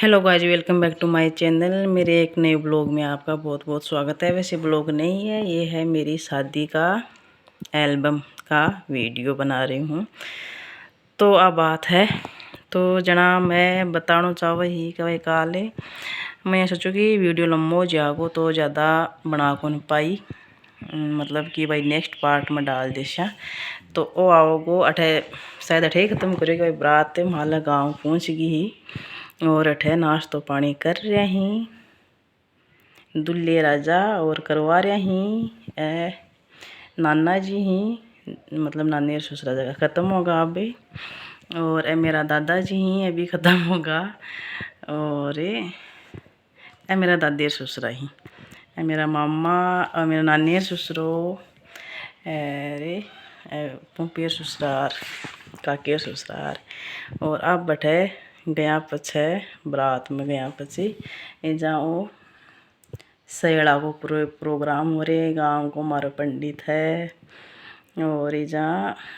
Hello guys, welcome back to my channel. मेरे एक नए ब्लॉग में आपका बहुत बहुत स्वागत है। वैसे ब्लॉग नहीं है, ये है मेरी शादी का एल्बम का वीडियो बना रही हूँ। तो अब बात है तो जना मैं बताना चाहूँ ही कि भाई काले मैं सोचूँ कि वीडियो लम्बो हो जागो तो ज़्यादा बना को नहीं पाई, मतलब कि भाई नेक्स्ट पार्ट में डाल देशा। तो वो आओगो अठे शायद अठे ख़त्म करेगा भाई बरात माला गाँव पहुँच गई ही और अठे नाश्तो पानी कर रहे ही दुल्हे राजा और करवा रहे ही नाना जी ही, मतलब नानी और ससुरा जगह ख़त्म होगा अभी। और ए मेरा दादाजी ही अभी ख़त्म होगा। और ए मेरा दादी और ससुरा ही, ए मेरा मामा और मेरा नानी और ससुरो, अरे पुपी और ससुरार, काकी और ससुरार। और अब बैठे गया पछे बरात में गया पची ए जाओ सैड़ा को प्रोग्राम हो रहे गाँव को मारो पंडित है। और इजा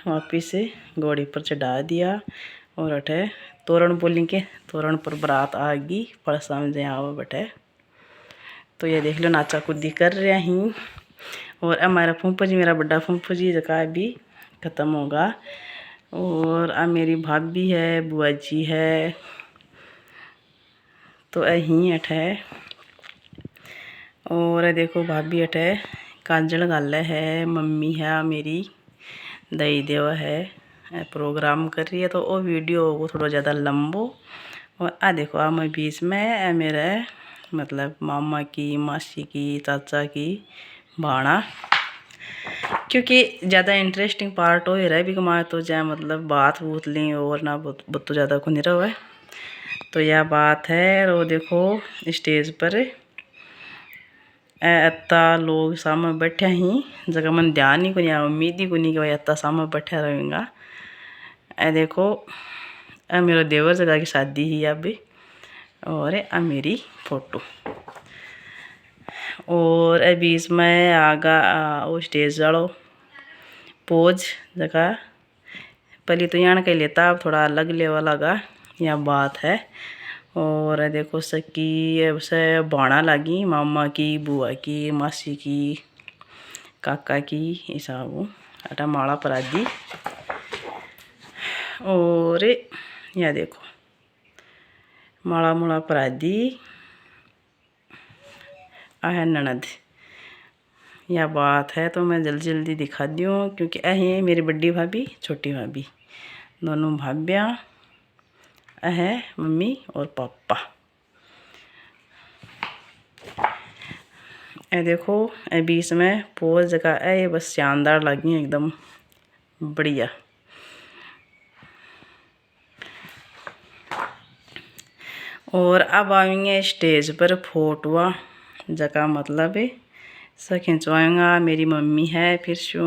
वापिस से घोड़ी पर चढ़ा दिया और अठे तोरण बोली के तोरण पर बरात आ गई पर समझे आओ बैठे। तो ये देख लो नाचा कूदी कर रहे ही। और हमारा फूफा जी, मेरा बड़ा फूफा जी जका भी ख़त्म होगा। और अब मेरी भाभी है, बुआ जी है। तो यहीं अठे और देखो भाभी अठे काजल गाले है, मम्मी है मेरी दही देवा है प्रोग्राम कर रही है। तो वो वीडियो को थोड़ा ज़्यादा लंबो। और आ देखो आ मैं बीच में मेरे मतलब मामा की, मासी की, चाचा की भाणा, क्योंकि ज़्यादा इंटरेस्टिंग पार्ट हो रहा है भी कमाए तो जाए मतलब बात बूत ली और ना बहुत तो ज़्यादा को नहीं रहा है। तो यह बात है। और देखो स्टेज पर इतना लोग सामने बैठे ही जगह मन ध्यान ही को नहीं, उम्मीद ही को नहीं कि भाई इतना सामने बैठा रहेगा। ए देखो मेरा देवर जगह की शादी ही अभी। और मेरी फोटो और बीच में आगा वो स्टेज वालों पोज जगह पहले तो यहाँ के लेता अब थोड़ा अलग लेवल लगा यह बात है। और देखो सकी से बाणा लगी मामा की, बुआ की, मासी की, काका की हिसाब अटा माला पर आदि। और यह देखो माला मुला पर आदि है ननद। यह बात है तो मैं जल्दी जल्दी दिखा दी हूँ क्योंकि है मेरी बड़ी भाभी, छोटी भाभी, दोनों भाभियाँ है मम्मी और पापा। ए देखो ए बीच में पोज जगह है ये बस शानदार लगी एकदम बढ़िया। और अब आएंगे स्टेज पर फोटोआ जगह मतलब सब खिंचवाऊँगा। मेरी मम्मी है फिर शू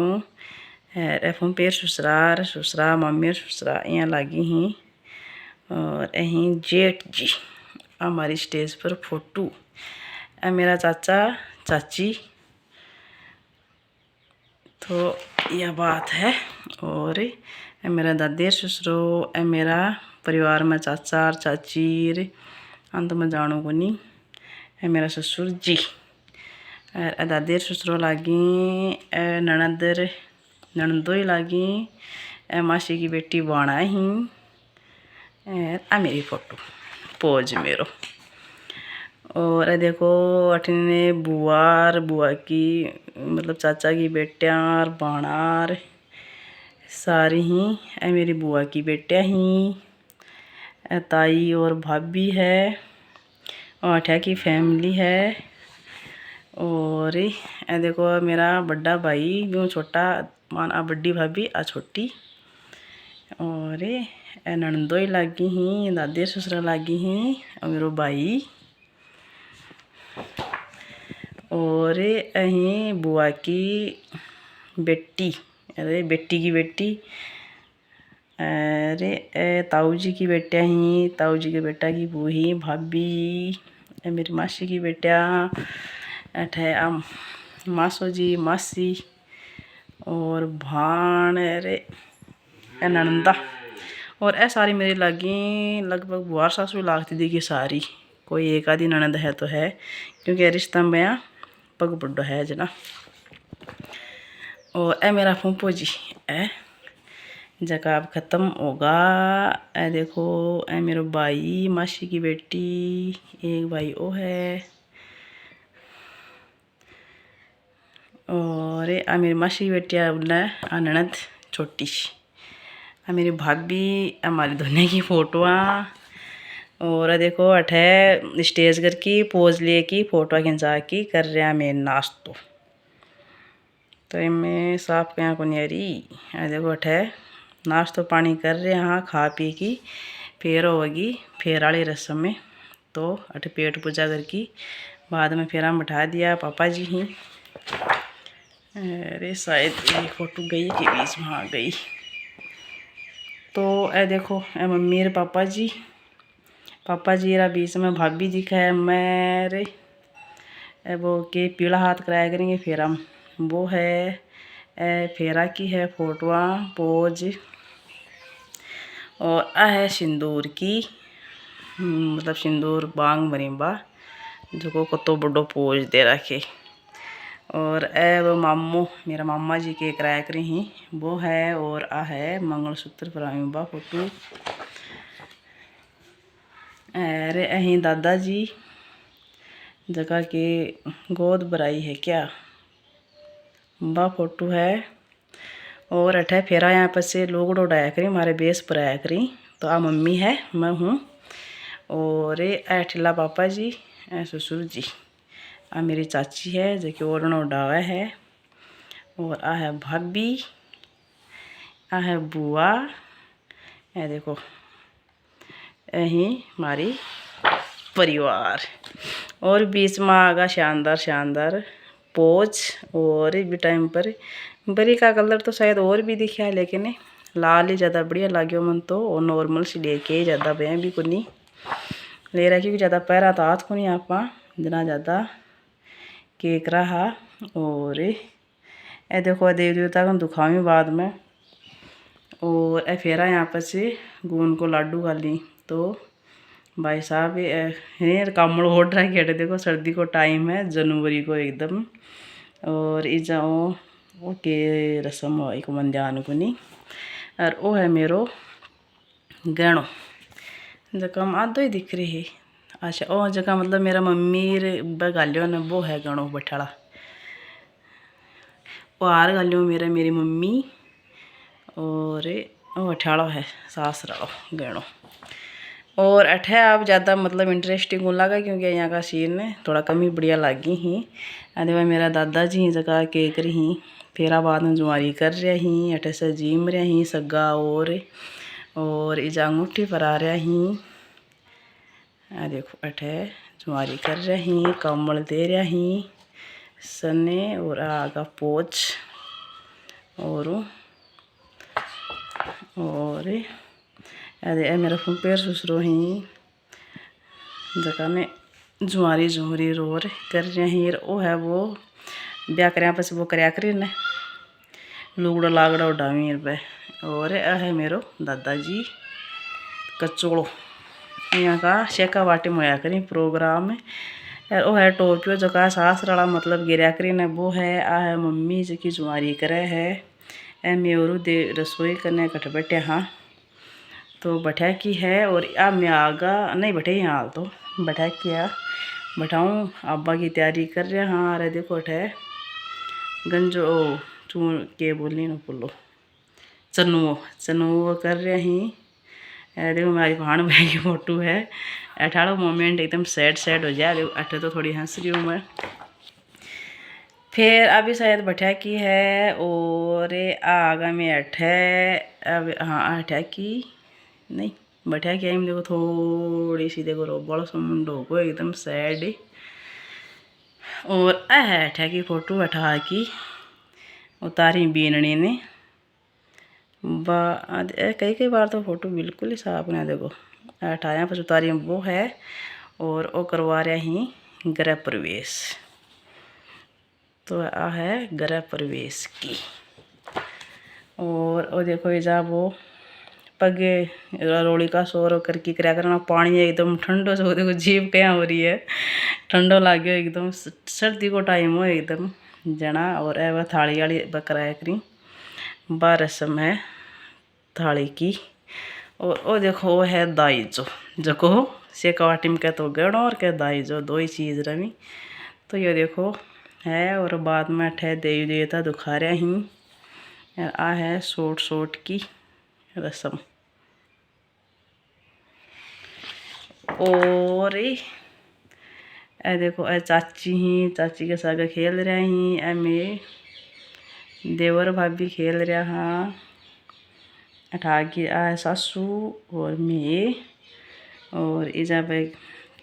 रेफों पेर ससुरार ससुरा मम्मी और ससुरा यहाँ लगी ही। और यहीं जेठ जी हमारी स्टेज पर फोटो मेरा चाचा चाची। तो यह बात है। और मेरा दादी ससुरो मेरा परिवार में चाचा और चाची अंत में जानो को नहीं मेरा ससुर जी। दादी ससुरो लागी ननदर ननदो ही लागी मासी की बेटी बाणा ही। मेरी फोटो पोज मेरो। और देखो अठने बुआर बुआ की मतलब चाचा की बेटियाँ बाणार सारी ही मेरी बुआ की बेटियाँ ही, ताई और भाभी है और अठा की फैमिली है। और देखो मेरा बड़ा भाई यूँ छोटा मान आ बड़ी भाभी आ छोटी। और ननदो ही लागी ही, दादी ससुरा लागी ही और मेरो भाई। और अहीं बुआ की बेटी, अरे बेटी की बेटी, अरे ताऊ जी की बेटियाँ ही, ताऊ जी के बेटा की बूही भाभी, मेरी मासी की बेटिया अठे मासो जी मासी और भाण अरे नंदा। और ए सारी मेरी लगी लगभग बुआर सासू लागती दी कि सारी कोई एक आधी ननद है तो है, क्योंकि रिश्ता में पग बुढ़ो है जना। और ए मेरा फूफो जी ए जका अब ख़त्म होगा। ए देखो ए मेरो भाई मासी की बेटी, एक भाई ओ है, और आ मेरी मासी की बेटी आ ननद छोटी सी, आ मेरी भाभी, हमारी दोनों की फोटोआ। और देखो अठे स्टेज कर की पोज लिए की फोटो खिंचा की कर रहा मैं नाश्तो, तो इनमें साफ क्या को नहीं। देखो अठे नाश्तो पानी कर रहे हाँ, खा पी की फिर होगी फिर वाली रस्म में। तो अठे पेट पूजा करके बाद में फिर हम बैठा दिया पापा जी ही। अरे शायद ये फोटो गई कि बीच में आ गई। तो ए देखो ए मम्मी रे पापा जी रा बीच में भाभी दिखा है मेरे, वो के पीला हाथ कराया करेंगे फिर हम वो है फेरा की है फोटोआ पोज। और आ है सिंदूर की, मतलब सिंदूर बांग बनीबा जो कतो बड़ो पोज दे रखे। और ए वो मामू मेरा मामा जी के कराया करी ही वो है। और आ है मंगलसूत्र पराबा फोटो। अरे अहीं दादाजी जगह के गोद भराई है क्या, बा फोटो है। और अठे फेरा यहाँ पर से लोग उड़ाया करी हमारे बेस पर आया करी। तो आ मम्मी है मैं हूँ। और ठिला पापा जी ससुर जी, आ मेरी चाची है जो कि ओढ़ना उड़ावा है। और आ है भाभी, आ है बुआ, ए देखो यही हमारी परिवार। और बीच में आगा शानदार शानदार पोज। और भी टाइम पर बरी का कलर तो शायद और भी दिखा है, लेकिन लाल ही ज़्यादा बढ़िया लाग्यो मन तो। और नॉर्मल सी लेके ज़्यादा बह भी कोनी ले रहा, क्योंकि ज़्यादा पैरा तो हाथ को नहीं आप जना ज़्यादा केक रहा। और ए देखो देवी देवता को दुखावी बाद में। और ए फेरा यहाँ पर से गून को लाडू गाली। तो भाई साहब ये कामड़ ओढ़ रहा है। देखो सर्दी को टाइम है जनवरी को एकदम। और ई जाओ ओके रसम हो को मन ध्यान को नहीं। और वो है मेरो गहणो जका आधो ही दिख रही है। अच्छा ओ जगह मतलब मेरा मम्मी रे गालियो ने वो है गहणो बठाला, वो हार गालियो मेरी मम्मी। और वो अठाड़ो है सासरा गहणो। और अठे आप ज़्यादा मतलब इंटरेस्टिंग लगा, क्योंकि यहाँ का सीन थोड़ा कम ही बढ़िया लगी ही। अरे भाई मेरा दादाजी ही जगह केक रही फेरा बाद में जुआरी कर रहे ही। अठे से जीम रहे ही सगा। और इज अंगूठी पर आ रहा ही। देखो अठे जुआरी कर रहे ही कमल दे रहा ही सने। और आगा पोच और अरे मेरा पैर ससुरो ही जगह में जुआरी जुहरी रोर कर रहे हैं। वो है वो ब्याह कर पस वो करया करी ने लुगड़ो लागड़ो उडावी रुपये। और है मेरो दादाजी कचोड़ो यहाँ का शेका बाटी में होया करी प्रोग्राम। और वो है टोपियो जो का सासराला मतलब गिरया करी ने वो है। आ है मम्मी जो की जुआरी करे है। ए मेरू दे रसोई करने कट बैठे हाँ, तो बैठा की है। और आ मैं आगा नहीं बैठे यहाँ हाल तो बैठा किया बैठाऊँ अब्बा की तैयारी कर रहे हाँ। अरे देखो अठे गंजो चून के बोलनी न बोलो चनुओ कर रहे ही। देखो हमारी भाण भाई की फोटो है। अठाड़ो मोमेंट एकदम सैड हो जाए। अठे तो थोड़ी हंस रही हूँ मैं। फिर अभी शायद बैठा की है। और आगा में अठे अब हाँ अठा की नहीं बैठा की देखो थोड़ी सी देखो रो बड़ो समुंडो को एकदम सैड। और है अठा की फोटो अठा की उतारी बीननी ने कई बार तो फोटो बिल्कुल ही साफ ना देखो अठाया पर उतारी वो है। और वो करवा रहा ही गृह प्रवेश। तो आ है गृह प्रवेश की। और वो देखो ये जा वो पग रोली का शोर करके क्या करना पानी एकदम ठंडो से देखो जीभ क्या हो रही है ठंडो लाग गयो एकदम सर्दी को टाइम हो एकदम जना। और वह थाली वाली बकरा करी बार रस्म है थाली की। और वो देखो वो है दाइजो जको से काटी में कहते गणो और कह दाइजो दो ही चीज़ रही। तो ये देखो है और बाद में अठे देवी देवता दुखा रहा ही। आ है सोट की रस्म। और ए देखो ए चाची ही चाची के साथ खेल रहा ही। ए मेरे देवर भाभी खेल रहा हाँ। अठागी आ सासू और मैं और इजा पे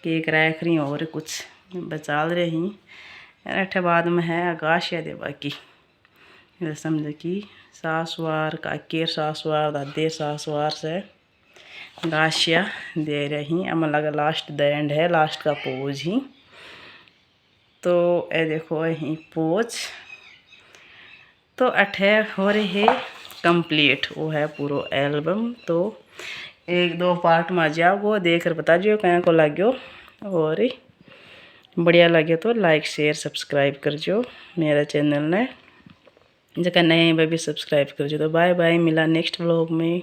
केक रख रही और कुछ बचाल रही। अठे बाद में है आगाशिया दे बाकी समझ की सासवार काकेर सासवार दादे सासवार से गाशिया दे रही। अम लगा लास्ट द एंड है लास्ट का पोज ही। तो ये देखो यही पोज तो अठे हो रहे कंप्लीट वो है पूरा एल्बम। तो 1-2 पार्ट में जाओ वो देख कर बता जो क्या को लाग्यो और बढ़िया लगे तो लाइक शेयर सब्सक्राइब कर जो मेरा चैनल ने जगह नए भी सब्सक्राइब कर जो। तो बाय बाय मिला नेक्स्ट व्लॉग में।